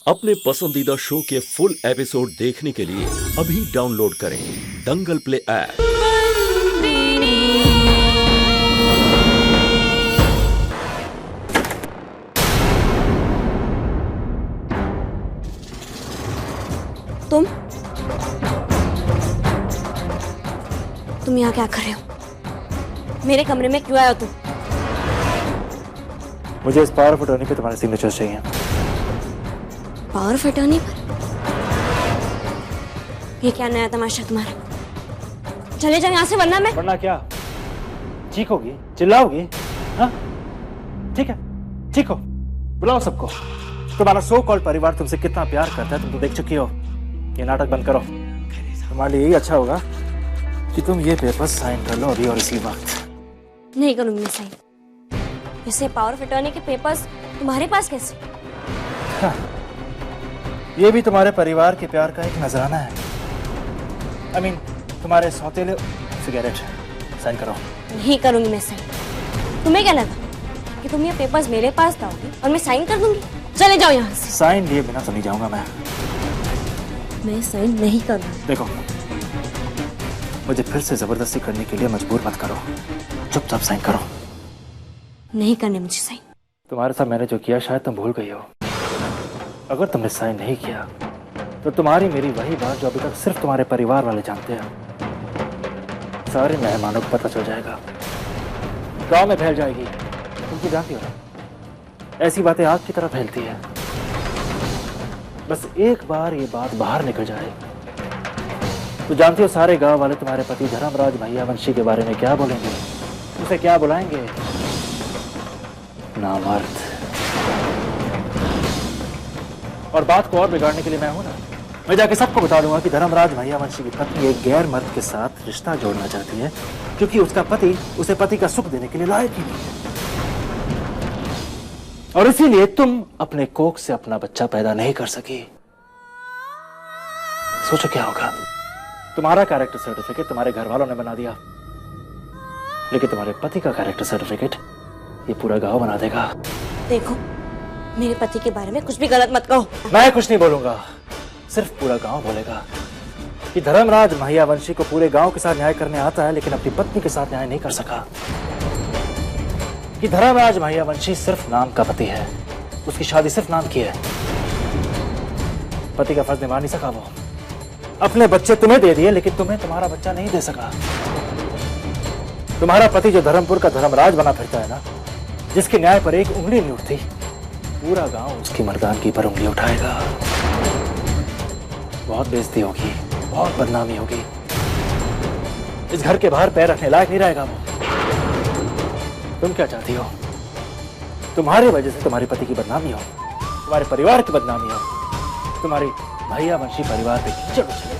अपने पसंदीदा शो के फुल एपिसोड देखने के लिए अभी डाउनलोड करें दंगल प्ले ऐप। तुम यहाँ क्या कर रहे हो? मेरे कमरे में क्यों आए हो तुम? मुझे इस पावर ऑफ अटॉर्नी पे तुम्हारे सिग्नेचर चाहिए। पावर ऑफ अटॉर्नी पर? ये क्या नया तमाशा तुम्हारा? चले जाओ यहाँ से वरना क्या चीखोगी, चिल्लाओगी? हाँ ठीक है, चीखो, बुलाओ सबको। तुम्हारा सो कॉल्ड परिवार तुमसे कितना प्यार करता है तुम तो देख चुकी हो। ये नाटक बंद करो। तुम्हारे लिए यही अच्छा होगा कि तुम ये पेपर साइन कर लो अभी और इसी वक्त। नहीं करूंगी मैं साइन। इसे पावर ऑफ अटॉर्नी के पेपर्स तुम्हारे पास कैसे? हाँ, ये भी तुम्हारे परिवार के प्यार का एक नजराना है। तुम्हारे सौतेले सिगरेट। साइन करो। नहीं करूंगी मैं साइन। तुम्हें क्या लगा कि तुम ये पेपर्स मेरे पास लाओगे और मैं साइन कर दूंगी? चले जाओ यहाँ से। साइन लिए बिना तो नहीं जाऊंगा मैं साइन नहीं करूंगी। देखो, मुझे फिर से जबरदस्ती करने के लिए मजबूर मत करो। चुपचाप साइन करो। नहीं करने मुझे साइन। तुम्हारे साथ मैंने जो किया शायद तुम भूल गई हो। अगर तुमने साइन नहीं किया तो तुम्हारी मेरी वही बात जो अभी तक सिर्फ तुम्हारे परिवार वाले जानते हैं, सारे मेहमानों को पता चल जाएगा, गांव में फैल जाएगी। तुम जानती हो ना, ऐसी बातें आग की तरह फैलती है। बस एक बार ये बात बाहर निकल जाए तो जानती हो सारे गांव वाले तुम्हारे पति धर्मराज भैयावंशी के बारे में क्या बोलेंगे, उसे क्या बुलाएंगे? नामर्द। और बात को और बिगाड़ने के लिए मैं हूं ना। मैं जाके सबको बता दूंगा कि धर्मराज भैयावंशी की पत्नी एक गैर मर्द के साथ रिश्ता जोड़ना चाहती है क्योंकि उसका पति उसे पति का सुख देने के लिए लायक ही नहीं है। और इसीलिए तुम अपने कोख से अपना बच्चा पैदा नहीं कर सकी। सोचो क्या होगा। तुम्हारा कैरेक्टर सर्टिफिकेट तुम्हारे घर वालों ने बना दिया, लेकिन तुम्हारे पति का कैरेक्टर सर्टिफिकेट ये पूरा गांव बना देगा। देखो, मेरे पति के बारे में कुछ भी गलत मत कहो। मैं कुछ नहीं बोलूंगा, सिर्फ पूरा गांव बोलेगा कि धर्मराज भैयावंशी को पूरे गांव के साथ न्याय करने आता है लेकिन अपनी पत्नी के साथ न्याय नहीं कर सका। कि धर्मराज भैयावंशी सिर्फ नाम का पति है, उसकी शादी सिर्फ नाम की है। पति का फर्ज निभा नहीं सका वो। अपने बच्चे तुम्हें दे दिए लेकिन तुम्हें तुम्हारा बच्चा नहीं दे सका। तुम्हारा पति जो धर्मपुर का धर्मराज बना फिरता है ना, जिसके न्याय पर एक उंगली नहीं उठती, पूरा गांव उसकी मर्दानगी पर उंगली उठाएगा। बहुत बेइज्जती होगी, बहुत बदनामी होगी। इस घर के बाहर पैर रखने लायक नहीं रहेगा वो। तुम क्या चाहती हो? तुम्हारी वजह से तुम्हारे पति की बदनामी हो, तुम्हारे परिवार की बदनामी हो, तुम्हारी भैयावंशी परिवार पे कीचड़ उछले।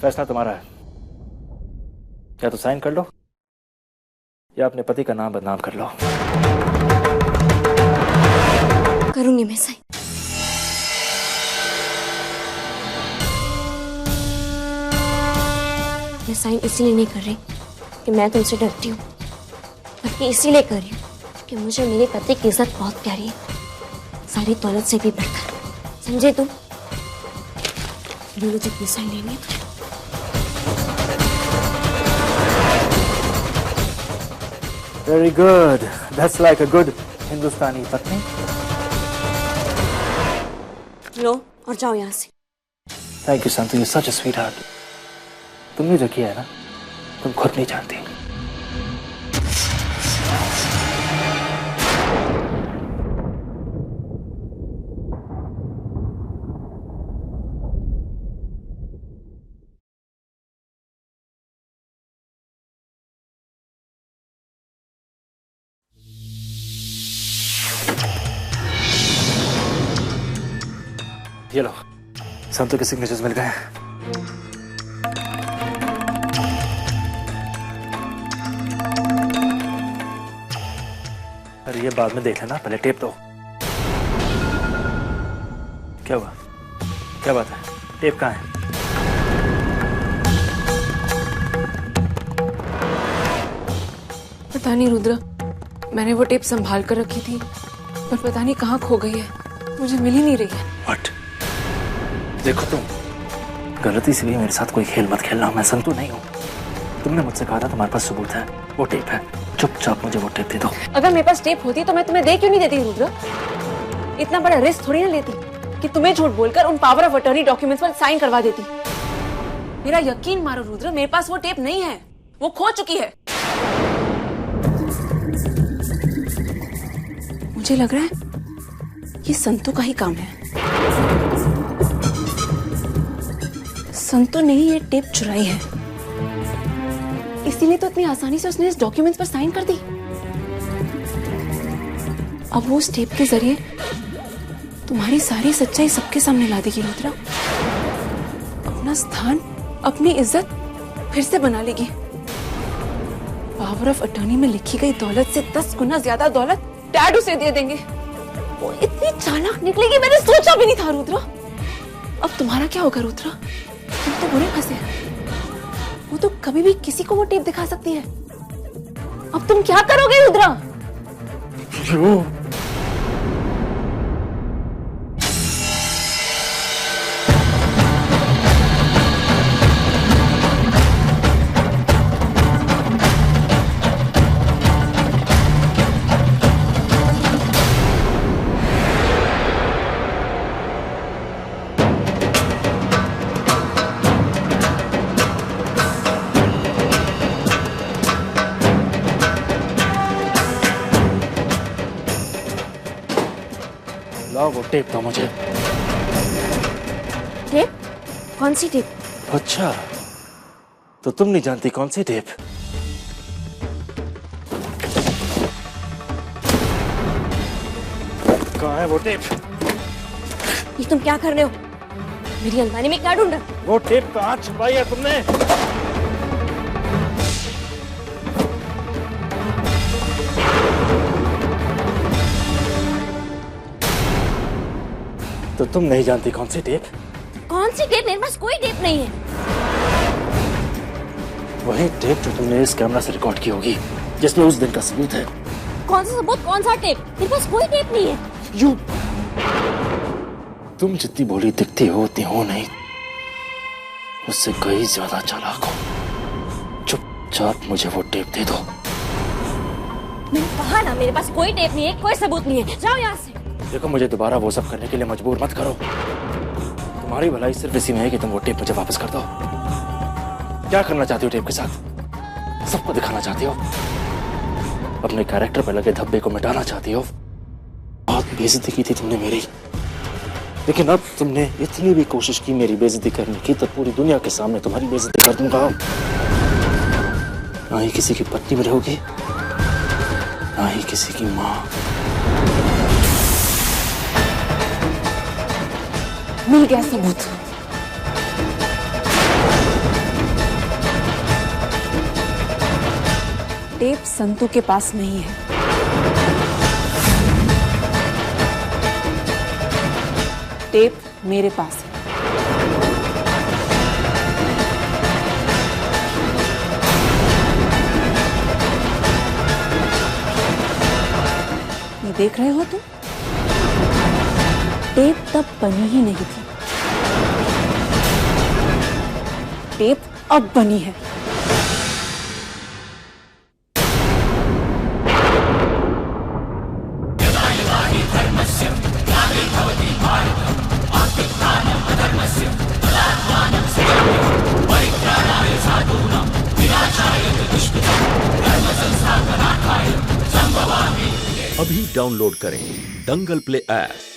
फैसला तुम्हारा है। या तो साइन कर लो या अपने पति का नाम बदनाम कर लो। करूंगी मैं साइन। मैं साइन इसीलिए नहीं कर रही कि मैं तुमसे डरती हूँ, बल्कि इसीलिए कर रही हूँ कि मुझे मेरे पति की इज्जत बहुत प्यारी है, सारी दौलत से भी बढ़कर। समझे तुम? बोलो जब साइन लेनी है तो। Very good. That's like a good हिंदुस्तानी पत्नी। लो और जाओ यहाँ से। Thank you, Santu. You're such a sweetheart. तुमने जो किया है ना, तुम खुद नहीं जानती। ये लो, संतु के सिग्नेचर्स मिल गए हैं। अरे ये बाद में देख लेना, पहले टेप दो। क्या हुआ? क्या बात है? टेप कहाँ है? पता नहीं रुद्र, मैंने वो टेप संभाल कर रखी थी, पर पता नहीं कहाँ खो गई है, मुझे मिल ही नहीं रही है। व्हाट? देखो तुम गलती से भी मेरे साथ कोई खेल मत खेलना, मैं संतु नहीं हूँ। तुमने मुझसे कहा था तुम्हारे पास सबूत है, वो टेप है, चुपचाप मुझे वो टेप दे दो। अगर मेरे पास टेप होती तो मैं तुम्हें दे क्यों नहीं देती रुद्र? इतना बड़ा रिस्क थोड़ी ना लेती कि तुम्हें झूठ बोलकर उन पावर ऑफ अटॉर्नी डॉक्यूमेंट्स पर साइन करवा देती। मेरा यकीन मारो रुद्र, मेरे पास वो टेप नहीं है, वो खो चुकी है। मुझे लग रहा है ये संतु का ही काम है। संतु ने ही ये टेप चुराई है, इसीलिए तो इतनी आसानी से उसने इस डॉक्यूमेंट्स पर साइन कर दी। अब वो उस टेप के जरिए तुम्हारी सारी सच्चाई सबके सामने ला देगी रुद्रा। अपना स्थान, अपनी इज्जत फिर से बना लेगी। पावर ऑफ अटॉर्नी में लिखी गई दौलत से 10 गुना ज्यादा दौलत डैड उसे दे देंगे। वो इतनी चालाक निकलेगी, मैंने सोचा भी नहीं था रुद्रा। अब तुम्हारा क्या होगा रुद्रा? तुम तो बुरे फंसे। वो तो कभी भी किसी को वो टेप दिखा सकती है। अब तुम क्या करोगे रुद्रा? लाओ वो टेप दो मुझे। टेप? कौन सी टेप? अच्छा, तो तुम नहीं जानती कौन सी टेप? कहाँ है वो टेप? ये तुम क्या कर रहे हो? मेरी अलमारी में क्या ढूंढ रहे हो? वो टेप कहाँ छुपाई है तुमने? तो तुम नहीं जानती कौन सी टेप? कौन सी टेप? मेरे पास कोई टेप नहीं है। वही टेप जो तुमने इस कैमरा से रिकॉर्ड की होगी, जिसमें उस दिन का सबूत है। कौन सा सबूत? कौन सा टेप? मेरे पास कोई टेप नहीं है। यू तुम जितनी भोली दिखती हो उतनी हो नहीं, उससे कहीं ज्यादा चालाक हो। चुपचाप मुझे वो टेप दे दो। मैंने कहा ना, मेरे पास कोई टेप नहीं है, कोई सबूत नहीं है। जाओ यहाँ से। देखो, मुझे दोबारा वो सब करने के लिए मजबूर मत करो। तुम्हारी भलाई सिर्फ इसी में है कि तुम वो टेप मुझे वापस कर दो। क्या करना चाहती हो टेप के साथ? सबको दिखाना चाहती हो? अपने कैरेक्टर पर लगे धब्बे को मिटाना चाहती हो? बहुत बेइज्जती की थी तुमने मेरी, लेकिन अब तुमने इतनी भी कोशिश की मेरी बेइज्जती करने की, तो पूरी दुनिया के सामने तुम्हारी बेइज्जती कर दूंगा। ना ही किसी की पत्नी में रहोगी, ना ही किसी की माँ। मिल गया सबूत। टेप संतु के पास नहीं है, टेप मेरे पास है। ये देख रहे हो तुम? टेप तब बनी ही नहीं थी, टेप अब बनी है। अभी डाउनलोड करें दंगल प्ले ऐप।